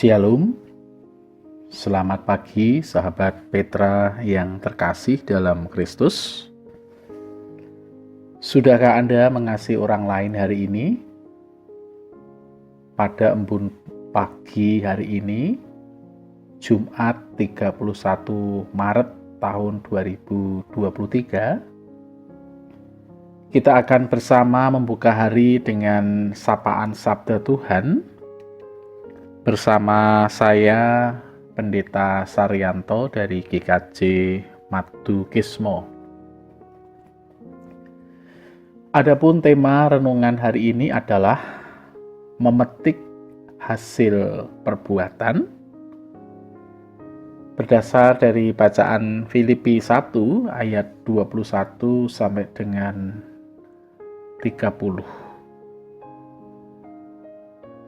Shalom, selamat pagi sahabat Petra yang terkasih dalam Kristus. Sudahkah Anda mengasihi orang lain hari ini? Pada embun pagi hari ini, Jumat 31 Maret tahun 2023, kita akan bersama membuka hari dengan sapaan Sabda Tuhan bersama saya, Pendeta Saryanto dari GKJ Madu Kismo. Adapun tema renungan hari ini adalah memetik hasil perbuatan. Berdasar dari bacaan Filipi 1 ayat 21 sampai dengan 30.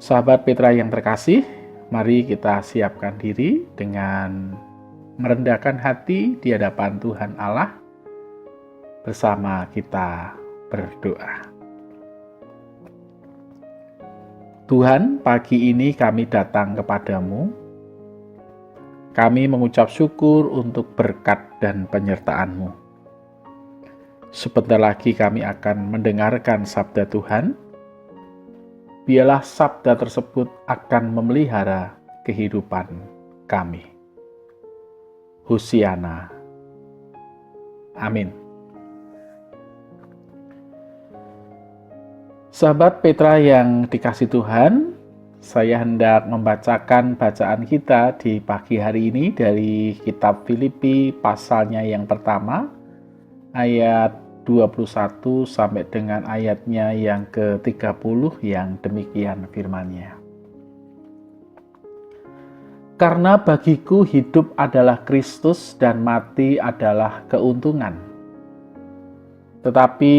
Sahabat Petra yang terkasih, mari kita siapkan diri dengan merendahkan hati di hadapan Tuhan Allah. Bersama kita berdoa. Tuhan, pagi ini kami datang kepadamu. Kami mengucap syukur untuk berkat dan penyertaan-Mu. Sebentar lagi kami akan mendengarkan sabda Tuhan. Biarlah sabda tersebut akan memelihara kehidupan kami. Hosiana. Amin. Sahabat Petra yang dikasihi Tuhan, saya hendak membacakan bacaan kita di pagi hari ini dari kitab Filipi pasalnya yang pertama, ayat 21 sampai dengan ayatnya yang ke-30 yang demikian firman-Nya. Karena bagiku hidup adalah Kristus dan mati adalah keuntungan. Tetapi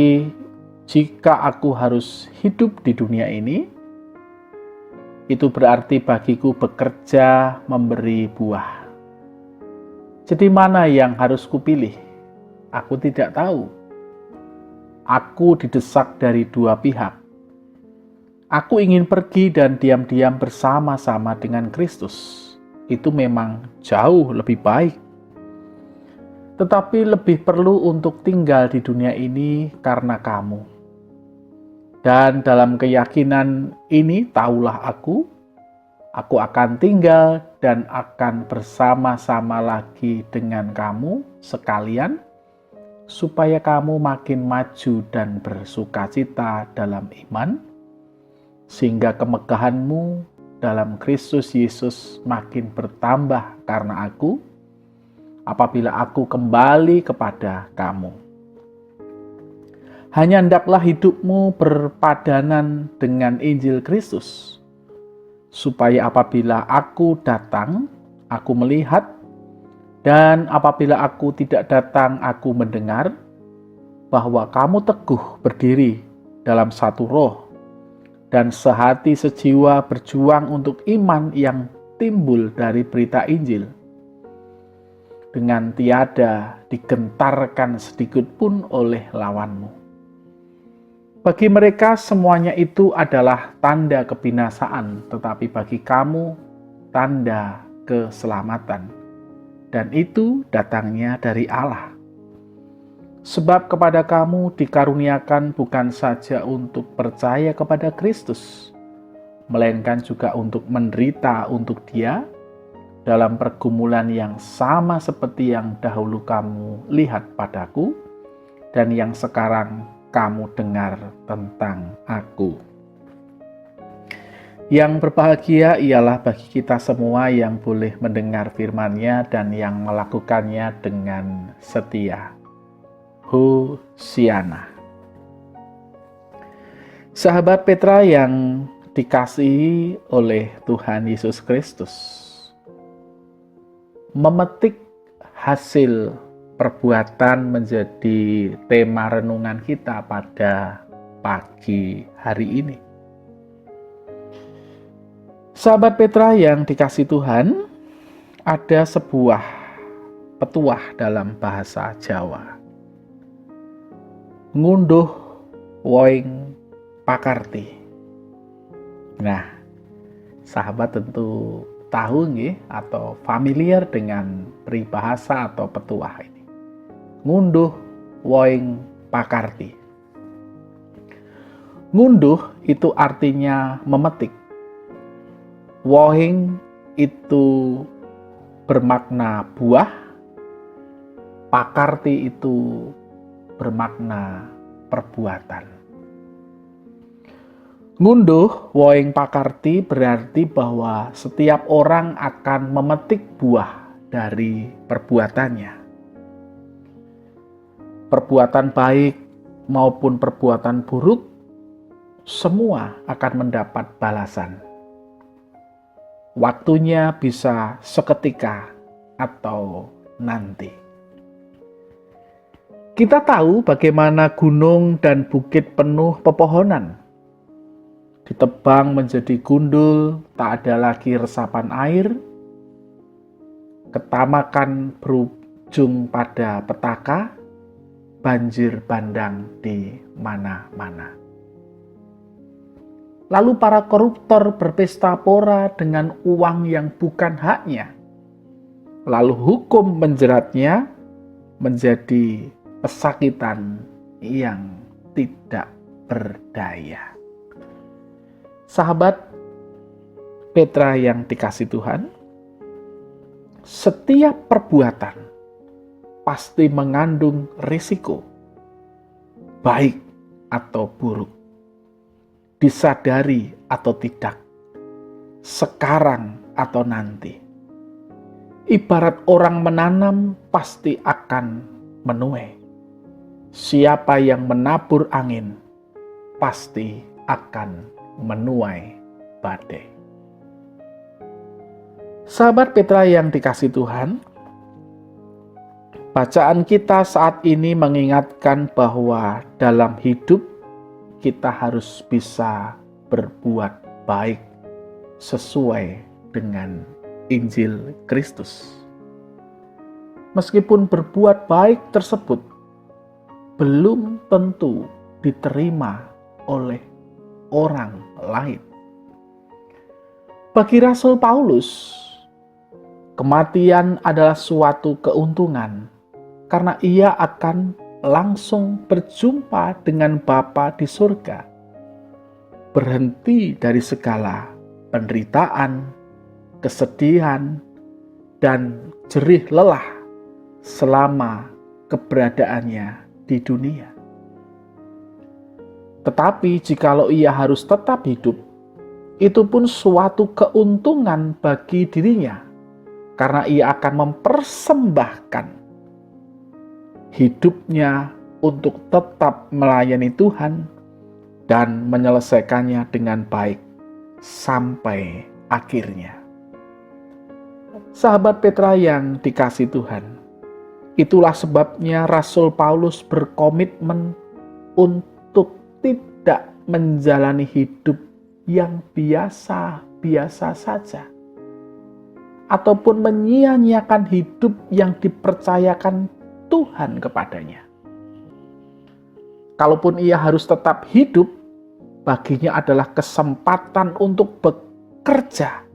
jika aku harus hidup di dunia ini, itu berarti bagiku bekerja memberi buah. Jadi mana yang harus kupilih? Aku tidak tahu. Aku didesak dari dua pihak. Aku ingin pergi dan diam-diam bersama-sama dengan Kristus. Itu memang jauh lebih baik. Tetapi lebih perlu untuk tinggal di dunia ini karena kamu. Dan dalam keyakinan ini tahulah aku akan tinggal dan akan bersama-sama lagi dengan kamu sekalian, supaya kamu makin maju dan bersukacita dalam iman, sehingga kemegahanmu dalam Kristus Yesus makin bertambah karena aku, apabila aku kembali kepada kamu. Hanya hendaklah hidupmu berpadanan dengan Injil Kristus, supaya apabila aku datang, aku melihat, dan apabila aku tidak datang, aku mendengar bahwa kamu teguh berdiri dalam satu roh dan sehati sejiwa berjuang untuk iman yang timbul dari berita Injil, dengan tiada digentarkan sedikit pun oleh lawanmu. Bagi mereka semuanya itu adalah tanda kebinasaan, tetapi bagi kamu tanda keselamatan. Dan itu datangnya dari Allah. Sebab kepada kamu dikaruniakan bukan saja untuk percaya kepada Kristus, melainkan juga untuk menderita untuk Dia dalam pergumulan yang sama seperti yang dahulu kamu lihat padaku dan yang sekarang kamu dengar tentang aku. Yang berbahagia ialah bagi kita semua yang boleh mendengar firman-Nya dan yang melakukannya dengan setia. Hosiana. Sahabat Petra yang dikasihi oleh Tuhan Yesus Kristus, memetik hasil perbuatan menjadi tema renungan kita pada pagi hari ini. Sahabat Petra yang dikasihi Tuhan, ada sebuah petuah dalam bahasa Jawa. Ngunduh woing pakarti. Nah, sahabat tentu tahu nggih atau familiar dengan peribahasa atau petuah ini. Ngunduh woing pakarti. Ngunduh itu artinya memetik. Woing itu bermakna buah. Pakarti itu bermakna perbuatan. Ngunduh woing pakarti berarti bahwa setiap orang akan memetik buah dari perbuatannya. Perbuatan baik maupun perbuatan buruk, semua akan mendapat balasan. Waktunya bisa seketika atau nanti. Kita tahu bagaimana gunung dan bukit penuh pepohonan. Ditebang menjadi gundul, tak ada lagi resapan air. Ketamakan berujung pada petaka, banjir bandang di mana-mana. Lalu para koruptor berpesta pora dengan uang yang bukan haknya. Lalu hukum menjeratnya menjadi pesakitan yang tidak berdaya. Sahabat Petra yang dikasihi Tuhan, setiap perbuatan pasti mengandung risiko, baik atau buruk, disadari atau tidak, sekarang atau nanti. Ibarat orang menanam pasti akan menuai. Siapa yang menabur angin pasti akan menuai badai. Sahabat Petra yang dikasihi Tuhan, bacaan kita saat ini mengingatkan bahwa dalam hidup kita harus bisa berbuat baik sesuai dengan Injil Kristus. Meskipun berbuat baik tersebut belum tentu diterima oleh orang lain. Bagi Rasul Paulus, kematian adalah suatu keuntungan karena ia akan langsung berjumpa dengan Bapa di surga, berhenti dari segala penderitaan, kesedihan, dan jerih lelah selama keberadaannya di dunia. Tetapi jikalau ia harus tetap hidup, itu pun suatu keuntungan bagi dirinya, karena ia akan mempersembahkan hidupnya untuk tetap melayani Tuhan dan menyelesaikannya dengan baik sampai akhirnya. Sahabat Petra yang dikasihi Tuhan, itulah sebabnya Rasul Paulus berkomitmen untuk tidak menjalani hidup yang biasa-biasa saja, ataupun menyia-nyiakan hidup yang dipercayakan Tuhan kepadanya. Kalaupun ia harus tetap hidup, baginya adalah kesempatan untuk bekerja,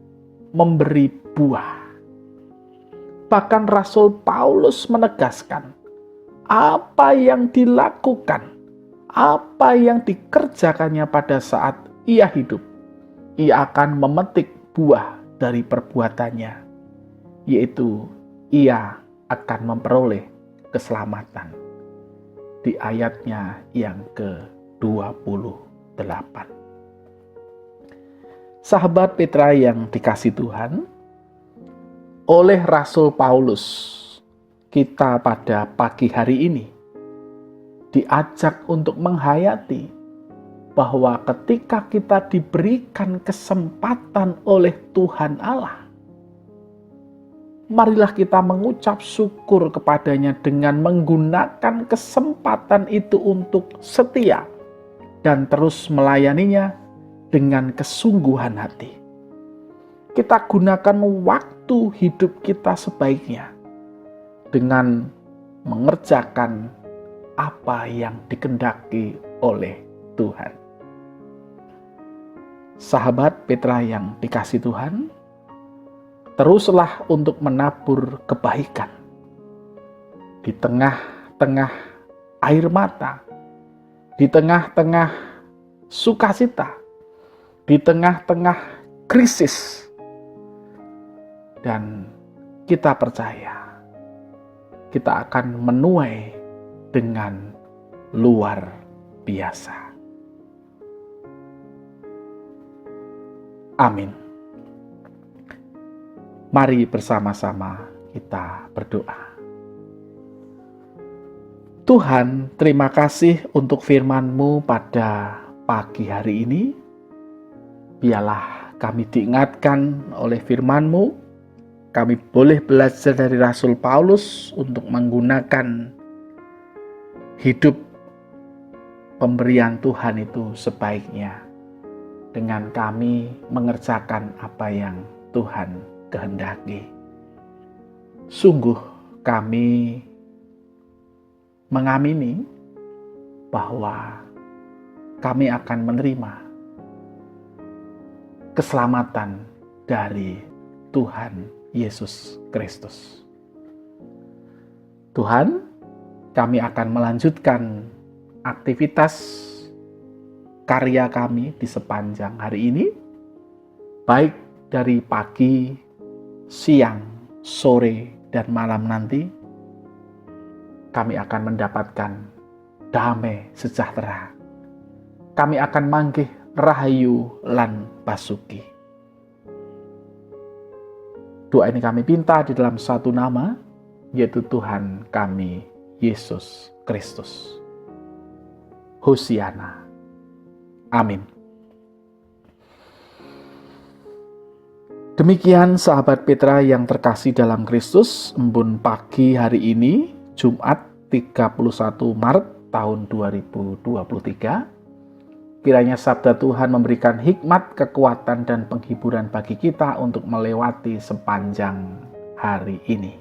memberi buah. Bahkan Rasul Paulus menegaskan, apa yang dilakukan, apa yang dikerjakannya pada saat ia hidup, ia akan memetik buah dari perbuatannya, yaitu ia akan memperoleh keselamatan. Di ayatnya yang ke-28. Sahabat Petra yang dikasihi Tuhan, oleh Rasul Paulus, kita pada pagi hari ini diajak untuk menghayati bahwa ketika kita diberikan kesempatan oleh Tuhan Allah, marilah kita mengucap syukur kepadanya dengan menggunakan kesempatan itu untuk setia dan terus melayaninya dengan kesungguhan hati. Kita gunakan waktu hidup kita sebaiknya dengan mengerjakan apa yang dikehendaki oleh Tuhan. Sahabat Petra yang dikasihi Tuhan, teruslah untuk menabur kebaikan di tengah-tengah air mata, di tengah-tengah sukacita, di tengah-tengah krisis. Dan kita percaya kita akan menuai dengan luar biasa. Amin. Mari bersama-sama kita berdoa. Tuhan, terima kasih untuk firman-Mu pada pagi hari ini. Biarlah kami diingatkan oleh firman-Mu. Kami boleh belajar dari Rasul Paulus untuk menggunakan hidup pemberian Tuhan itu sebaiknya, dengan kami mengerjakan apa yang Tuhan kehendaki. Sungguh kami mengamini bahwa kami akan menerima keselamatan dari Tuhan Yesus Kristus. Tuhan, kami akan melanjutkan aktivitas karya kami di sepanjang hari ini, baik dari pagi, siang, sore, dan malam nanti. Kami akan mendapatkan damai sejahtera. Kami akan manggih rahayu lan basuki. Doa ini kami pinta di dalam satu nama, yaitu Tuhan kami, Yesus Kristus. Hosiana. Amin. Demikian sahabat Petra yang terkasih dalam Kristus, embun pagi hari ini, Jumat 31 Maret tahun 2023. Kiranya sabda Tuhan memberikan hikmat, kekuatan, dan penghiburan bagi kita untuk melewati sepanjang hari ini.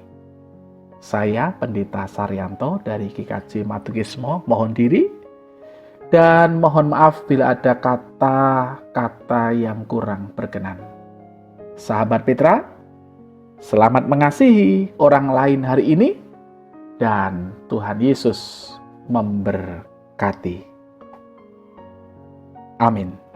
Saya Pendeta Saryanto dari GKJ Matukismo mohon diri. Dan mohon maaf bila ada kata-kata yang kurang berkenan. Sahabat Petra, selamat mengasihi orang lain hari ini, dan Tuhan Yesus memberkati. Amin.